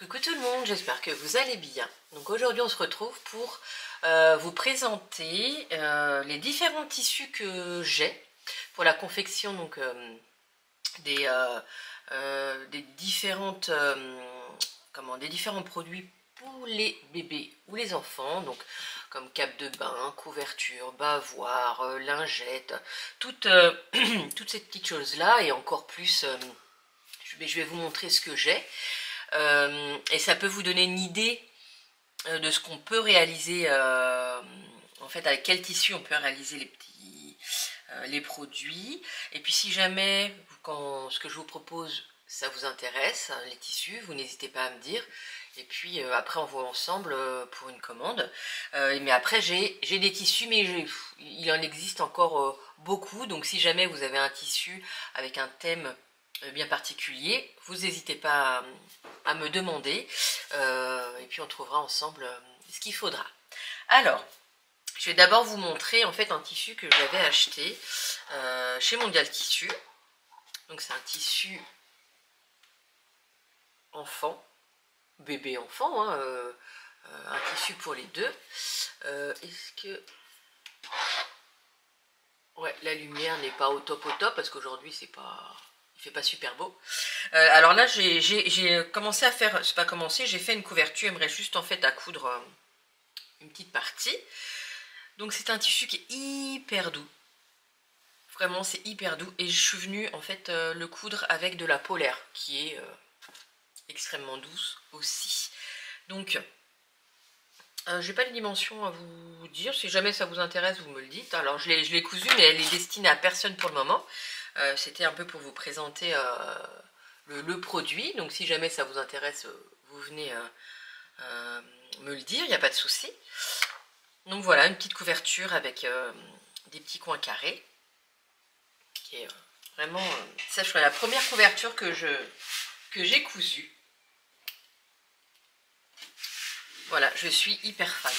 Coucou tout le monde, j'espère que vous allez bien. Donc aujourd'hui on se retrouve pour vous présenter les différents tissus que j'ai pour la confection donc, des différentes des différents produits pour les bébés ou les enfants, donc comme cape de bain, couverture, bavoir, lingettes, toutes, toutes ces petites choses là et encore plus. Je vais vous montrer ce que j'ai. Et ça peut vous donner une idée de ce qu'on peut réaliser, en fait avec quel tissu on peut réaliser les produits. Et puis si jamais ce que je vous propose ça vous intéresse, les tissus, vous n'hésitez pas à me dire. Et puis après on voit ensemble pour une commande. Mais après j'ai des tissus, mais il en existe encore beaucoup. Donc si jamais vous avez un tissu avec un thème bien particulier, vous n'hésitez pas à me demander et puis on trouvera ensemble ce qu'il faudra. Alors, je vais d'abord vous montrer en fait un tissu que j'avais acheté chez Mondial Tissu. Donc c'est un tissu enfant, bébé enfant, hein, un tissu pour les deux. Est-ce que... Ouais, la lumière n'est pas au top parce qu'aujourd'hui c'est pas... il fait pas super beau. Alors là j'ai commencé à faire, c'est pas commencé, j'ai fait une couverture, il me reste juste en fait à coudre une petite partie. Donc c'est un tissu qui est hyper doux. Vraiment c'est hyper doux et je suis venue en fait le coudre avec de la polaire qui est extrêmement douce aussi. Donc j'ai pas les dimensions à vous dire, si jamais ça vous intéresse vous me le dites. Alors je l'ai cousue mais elle est destinée à personne pour le moment. C'était un peu pour vous présenter le produit, donc si jamais ça vous intéresse vous venez me le dire, il n'y a pas de souci. Donc voilà, une petite couverture avec des petits coins carrés qui est vraiment ça, je ferai la première couverture que j'ai cousue. Voilà, je suis hyper fan.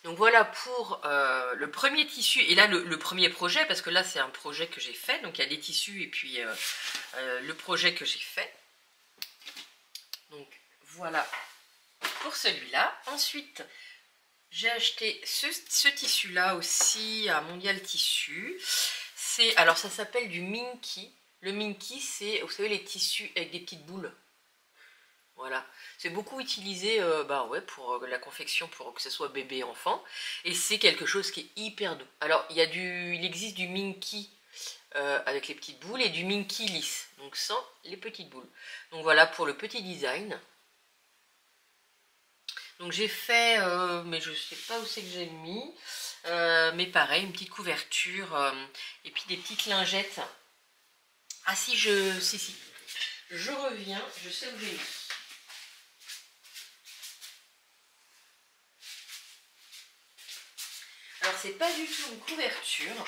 Donc voilà pour le premier tissu, et là le premier projet, parce que là c'est un projet que j'ai fait, donc il y a des tissus et puis le projet que j'ai fait. Donc voilà pour celui-là. Ensuite, j'ai acheté ce tissu-là aussi à Mondial Tissu. Alors ça s'appelle du Minky. Le Minky, c'est, vous savez, les tissus avec des petites boules. Voilà, c'est beaucoup utilisé ouais, pour la confection, pour que ce soit bébé enfant, et c'est quelque chose qui est hyper doux. Alors il existe du Minky avec les petites boules et du Minky lisse, donc sans les petites boules. Donc voilà pour le petit design. Donc j'ai fait, mais je sais pas où c'est que j'ai mis, mais pareil, une petite couverture et puis des petites lingettes. Ah si, si, je reviens, je sais où j'ai mis. Alors c'est pas du tout une couverture,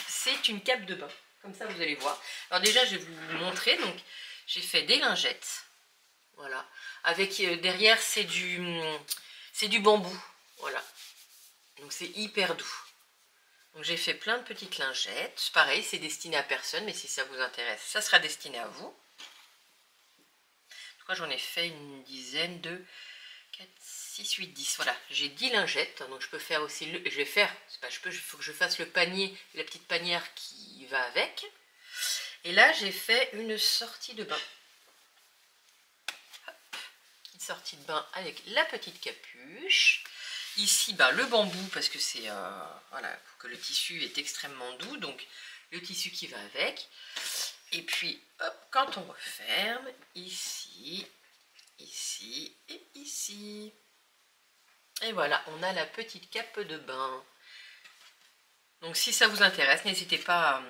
c'est une cape de bain, comme ça vous allez voir. Alors déjà je vais vous montrer, donc j'ai fait des lingettes, voilà, avec derrière c'est du bambou, voilà, donc c'est hyper doux. Donc j'ai fait plein de petites lingettes, pareil c'est destiné à personne, mais si ça vous intéresse, ça sera destiné à vous. En tout cas j'en ai fait une dizaine de 4, 6, 8, 10, voilà, j'ai 10 lingettes, donc je peux faire aussi, je vais faire, c'est pas je peux, il faut que je fasse le panier, la petite panière qui va avec. Et là j'ai fait une sortie de bain. Hop, petite sortie de bain avec la petite capuche. Ici le bambou, parce que c'est, voilà, pour que le tissu est extrêmement doux, donc le tissu qui va avec. Et puis, hop, quand on referme, ici, ici et ici. Et voilà, on a la petite cape de bain. Donc si ça vous intéresse, n'hésitez pas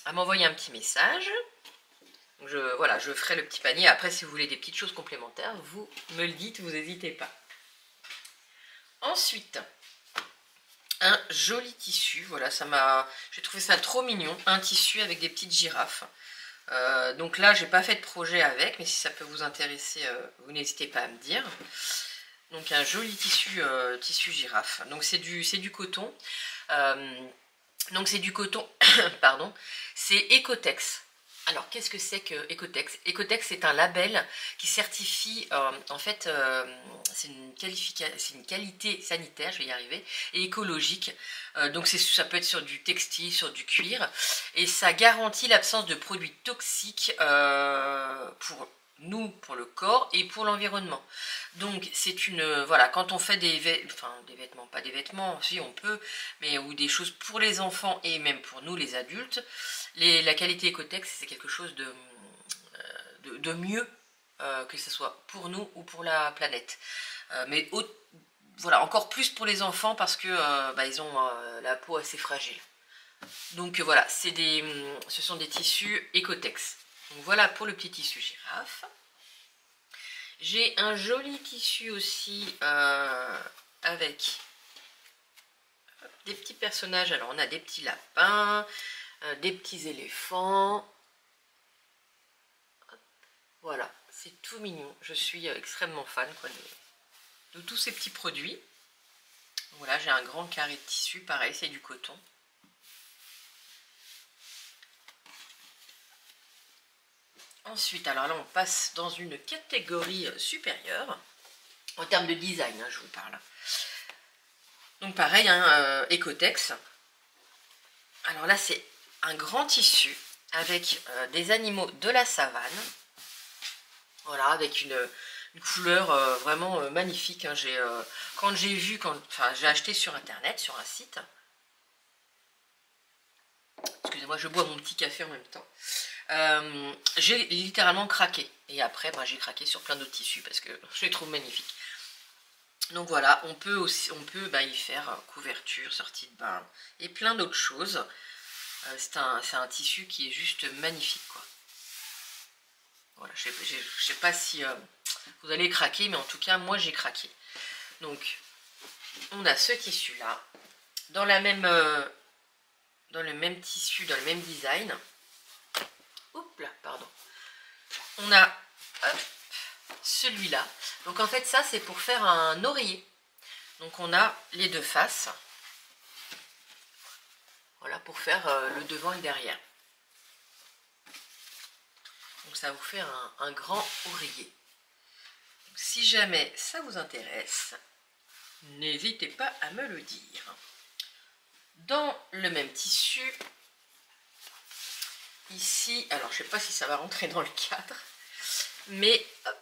à m'envoyer un petit message. Voilà, je ferai le petit panier. Après, si vous voulez des petites choses complémentaires, vous me le dites, vous n'hésitez pas. Ensuite, un joli tissu. Voilà, j'ai trouvé ça trop mignon. Un tissu avec des petites girafes. Donc là, j'ai pas fait de projet avec, mais si ça peut vous intéresser, vous n'hésitez pas à me dire. Donc un joli tissu, tissu girafe. Donc c'est du coton. Donc c'est du coton, pardon, c'est Ecotex. Alors, qu'est-ce que c'est que Ecotex? Ecotex, c'est un label qui certifie, en fait, c'est une qualité sanitaire, je vais y arriver, et écologique. Donc, ça peut être sur du textile, sur du cuir, et ça garantit l'absence de produits toxiques pour nous, pour le corps et pour l'environnement. Donc, c'est voilà, quand on fait des vêtements, pas des vêtements, si on peut, mais ou des choses pour les enfants et même pour nous, les adultes, la qualité Ecotex, c'est quelque chose de mieux, que ce soit pour nous ou pour la planète. Voilà, encore plus pour les enfants parce que ils ont la peau assez fragile. Donc voilà, ce sont des tissus Ecotex. Donc voilà pour le petit tissu girafe. J'ai un joli tissu aussi avec des petits personnages. Alors on a des petits lapins, des petits éléphants. Voilà, c'est tout mignon. Je suis extrêmement fan quoi, de tous ces petits produits. Voilà, j'ai un grand carré de tissu, pareil, c'est du coton. Ensuite, alors là, on passe dans une catégorie supérieure, en termes de design, je vous parle. Donc pareil, Ecotex. Alors là, c'est un grand tissu avec des animaux de la savane. Voilà, avec une couleur vraiment magnifique. Hein. J'ai acheté sur internet, sur un site. Excusez-moi, je bois mon petit café en même temps. J'ai littéralement craqué. Et après, j'ai craqué sur plein d'autres tissus parce que je les trouve magnifiques. Donc voilà, on peut y faire couverture, sortie de bain et plein d'autres choses. C'est un tissu qui est juste magnifique, quoi. Voilà, je sais pas si vous allez craquer, mais en tout cas, moi j'ai craqué. Donc, on a ce tissu-là, dans le même tissu, dans le même design. Oups là, pardon. On a celui-là. Donc en fait, ça, c'est pour faire un oreiller. Donc on a les deux faces. Voilà, pour faire le devant et le derrière. Donc ça vous fait un grand oreiller. Donc, si jamais ça vous intéresse, n'hésitez pas à me le dire. Dans le même tissu, ici, alors je ne sais pas si ça va rentrer dans le cadre, mais hop,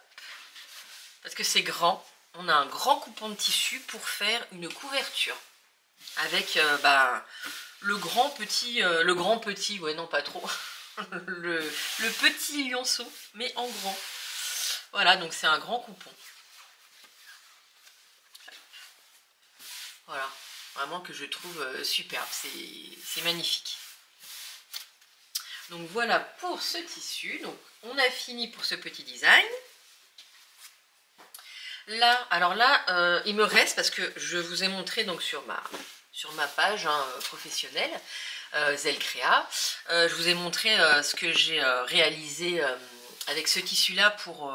parce que c'est grand, on a un grand coupon de tissu pour faire une couverture avec le grand petit, ouais non pas trop, le petit lionceau, mais en grand. Voilà, donc c'est un grand coupon. Voilà, vraiment que je trouve superbe, c'est magnifique. Donc voilà pour ce tissu. Donc on a fini pour ce petit design. Là, alors là, il me reste, parce que je vous ai montré donc sur ma page professionnelle, Zelcrea, je vous ai montré ce que j'ai réalisé avec ce tissu-là pour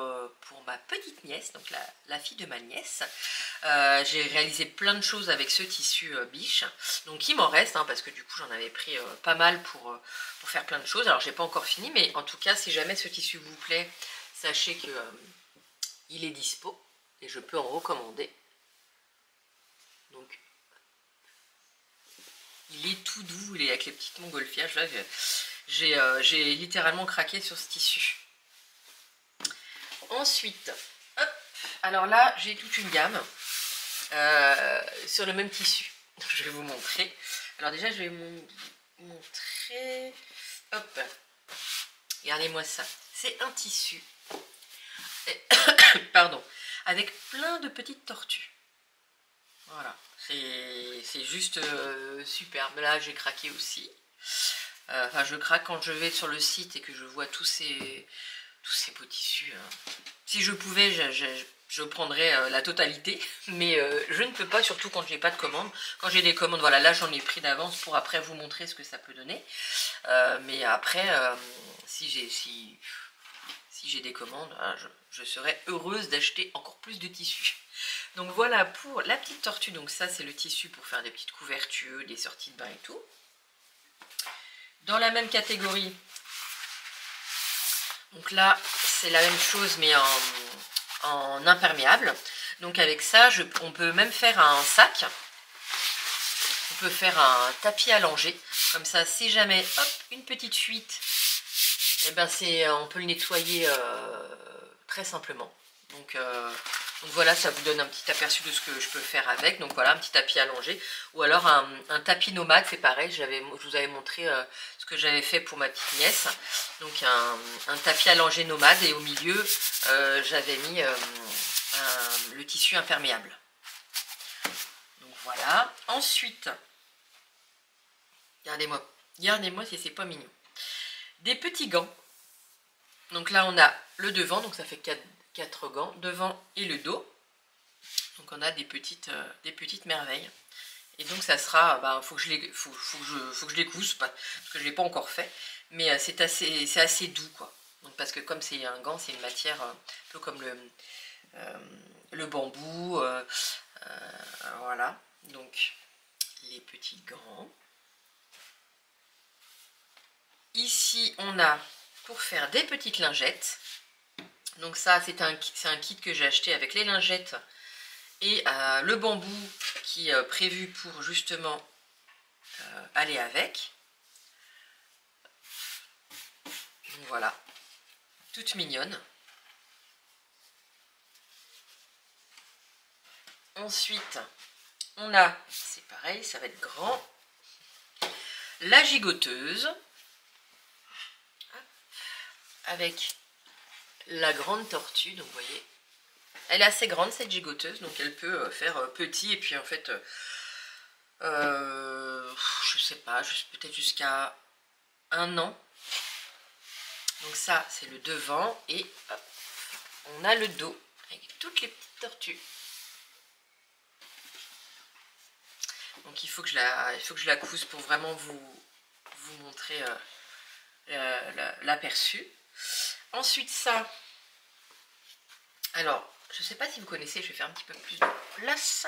ma petite nièce, donc la fille de ma nièce. J'ai réalisé plein de choses avec ce tissu biche, donc il m'en reste, parce que du coup j'en avais pris pas mal pour faire plein de choses. Alors j'ai pas encore fini, mais en tout cas si jamais ce tissu vous plaît, sachez que il est dispo et je peux en recommander. Donc il est tout doux, il est avec les petites montgolfières. J'ai littéralement craqué sur ce tissu. Ensuite, hop, alors là, j'ai toute une gamme sur le même tissu. Je vais vous montrer. Alors déjà, je vais vous montrer. Hop, regardez-moi ça. C'est un tissu. Pardon. Avec plein de petites tortues. Voilà. C'est juste superbe. Là, j'ai craqué aussi. Enfin, je craque quand je vais sur le site et que je vois tous ces beaux tissus. Si je pouvais, je prendrais la totalité, mais je ne peux pas, surtout quand j'ai pas de commande. Quand j'ai des commandes, voilà, là j'en ai pris d'avance pour après vous montrer ce que ça peut donner. Mais après, si j'ai des commandes, je serais heureuse d'acheter encore plus de tissus. Donc voilà pour la petite tortue. Donc ça, c'est le tissu pour faire des petites couvertures, des sorties de bain et tout. Dans la même catégorie, Donc là, c'est la même chose, mais en imperméable. Donc avec ça, on peut même faire un sac. On peut faire un tapis allongé. Comme ça, si jamais, hop, une petite fuite, eh ben on peut le nettoyer très simplement. Donc voilà, ça vous donne un petit aperçu de ce que je peux faire avec. Donc voilà, un petit tapis allongé. Ou alors un tapis nomade, c'est pareil. Je vous avais montré ce que j'avais fait pour ma petite nièce. Donc un tapis allongé nomade et au milieu, j'avais mis le tissu imperméable. Donc voilà. Ensuite, regardez-moi si c'est pas mignon. Des petits gants. Donc là, on a le devant, donc ça fait 4 gants, devant et le dos. Donc on a des petites merveilles. Et donc ça sera, faut que je les couse, parce que je ne l'ai pas encore fait. Mais c'est assez doux, quoi. Donc parce que comme c'est un gant, c'est une matière un peu comme le bambou. Voilà. Donc les petits gants. Ici, on a pour faire des petites lingettes. Donc ça, c'est un kit que j'ai acheté avec les lingettes et le bambou qui est prévu pour justement aller avec. Donc voilà, toute mignonne. Ensuite, on a, c'est pareil, ça va être grand, la gigoteuse avec la grande tortue. Donc vous voyez, elle est assez grande cette gigoteuse, donc elle peut faire petit et puis en fait, je sais pas, peut-être jusqu'à 1 an. Donc ça, c'est le devant et hop, on a le dos avec toutes les petites tortues. Donc il faut que je la couse pour vraiment vous montrer l'aperçu. Ensuite ça, alors je ne sais pas si vous connaissez, je vais faire un petit peu plus de place,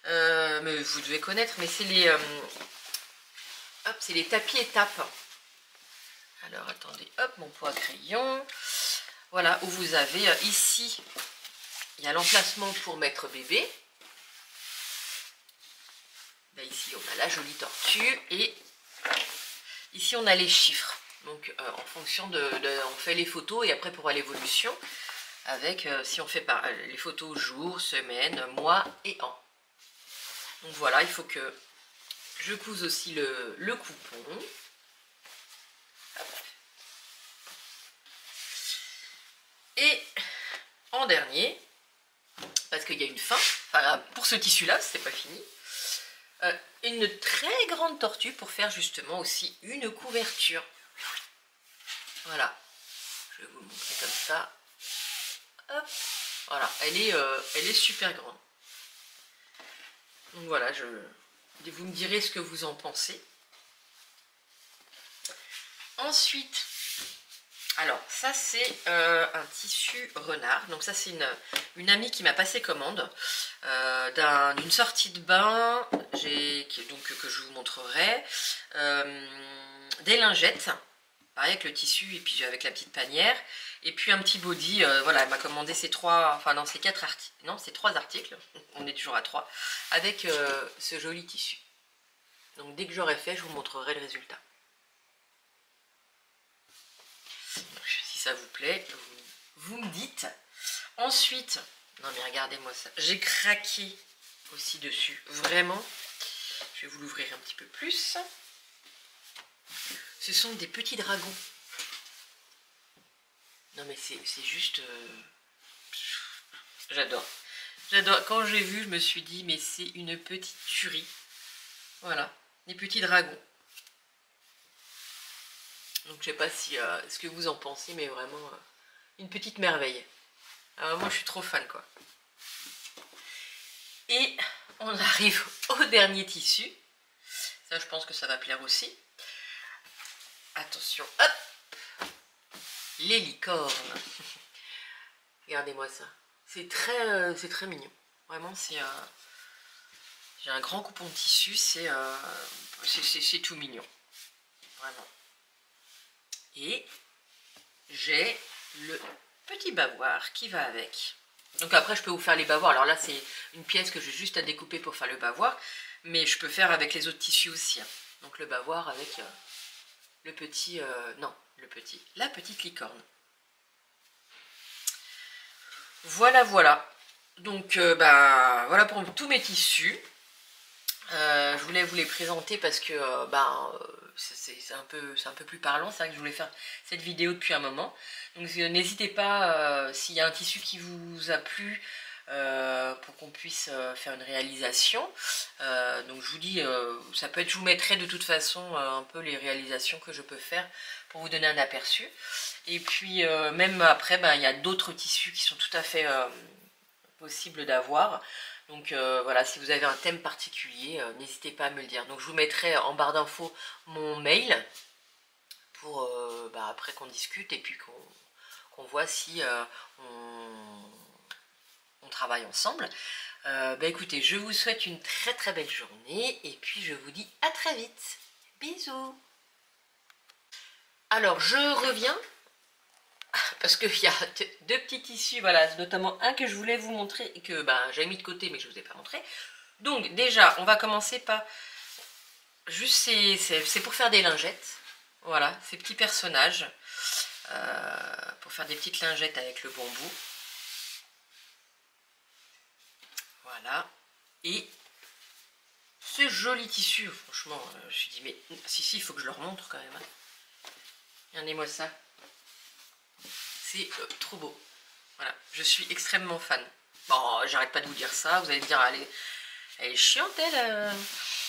mais vous devez connaître, mais c'est les tapis étapes. Alors attendez, hop, mon pot à crayon. Voilà, où vous avez ici, il y a l'emplacement pour mettre bébé. Là, ici, on a la jolie tortue et ici, on a les chiffres. Donc, en fonction on fait les photos et après pour l'évolution, avec si on fait les photos jour, semaine, mois et an. Donc voilà, il faut que je couse aussi le coupon. Et en dernier, parce qu'il y a une fin, enfin, pour ce tissu-là, c'est pas fini, une très grande tortue pour faire justement aussi une couverture. Voilà, je vais vous le montrer comme ça. Hop. Voilà, elle est super grande. Donc voilà, vous me direz ce que vous en pensez. Ensuite, alors ça c'est un tissu renard. Donc ça c'est une amie qui m'a passé commande d'une sortie de bain, que je vous montrerai, des lingettes, pareil avec le tissu et puis avec la petite panière, et puis un petit body. Voilà, elle m'a commandé ces 3 articles, non c'est 3 articles, on est toujours à 3, avec ce joli tissu. Donc dès que j'aurai fait, je vous montrerai le résultat. Si ça vous plaît, vous me dites. Ensuite, non mais regardez-moi ça, j'ai craqué aussi dessus, vraiment. Je vais vous l'ouvrir un petit peu plus. Ce sont des petits dragons. Non mais c'est juste... J'adore. J'adore. Quand j'ai vu, je me suis dit, mais c'est une petite tuerie. Voilà, des petits dragons. Donc je sais pas si ce que vous en pensez, mais vraiment une petite merveille. Alors, moi je suis trop fan quoi. Et on arrive au dernier tissu. Ça je pense que ça va plaire aussi. Attention, hop, les licornes. Regardez-moi ça. C'est très mignon. Vraiment j'ai un grand coupon de tissu, c'est tout mignon. Vraiment. Et j'ai le petit bavoir qui va avec. Donc après je peux vous faire les bavoirs. Alors là c'est une pièce que j'ai juste à découper pour faire le bavoir. Mais je peux faire avec les autres tissus aussi. Hein. Donc le bavoir avec le petit... non, la petite licorne. Voilà, voilà. Donc voilà pour tous mes tissus. Je voulais vous les présenter parce que c'est un peu plus parlant. C'est vrai que je voulais faire cette vidéo depuis un moment. Donc n'hésitez pas, s'il y a un tissu qui vous a plu, pour qu'on puisse faire une réalisation. Donc je vous dis, ça peut être, je vous mettrai de toute façon un peu les réalisations que je peux faire pour vous donner un aperçu. Et puis même après, il y a d'autres tissus qui sont tout à fait possibles d'avoir. Donc voilà, si vous avez un thème particulier, n'hésitez pas à me le dire. Donc je vous mettrai en barre d'infos mon mail pour après qu'on discute et puis qu'on voit si on travaille ensemble. Écoutez, je vous souhaite une très très belle journée et puis je vous dis à très vite. Bisous. Alors je reviens parce qu'il y a deux petits tissus, voilà, notamment un que je voulais vous montrer et que j'avais mis de côté mais que je ne vous ai pas montré. Donc déjà, on va commencer par juste c'est pour faire des lingettes. Voilà, ces petits personnages pour faire des petites lingettes avec le bambou. Voilà. Et ce joli tissu, franchement, je me suis dit, mais si, il faut que je leur montre quand même. Hein. Regardez-moi ça. C'est trop beau. Voilà, je suis extrêmement fan. Bon, j'arrête pas de vous dire ça, vous allez me dire, elle est chiante,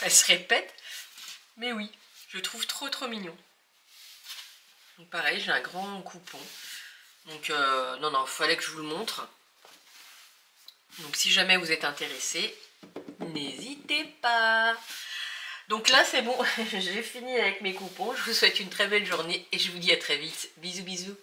elle se répète. Mais oui, je trouve trop mignon. Donc pareil, j'ai un grand coupon. Donc non, il fallait que je vous le montre. Donc si jamais vous êtes intéressé, n'hésitez pas. Donc là c'est bon, j'ai fini avec mes coupons. Je vous souhaite une très belle journée et je vous dis à très vite. Bisous bisous.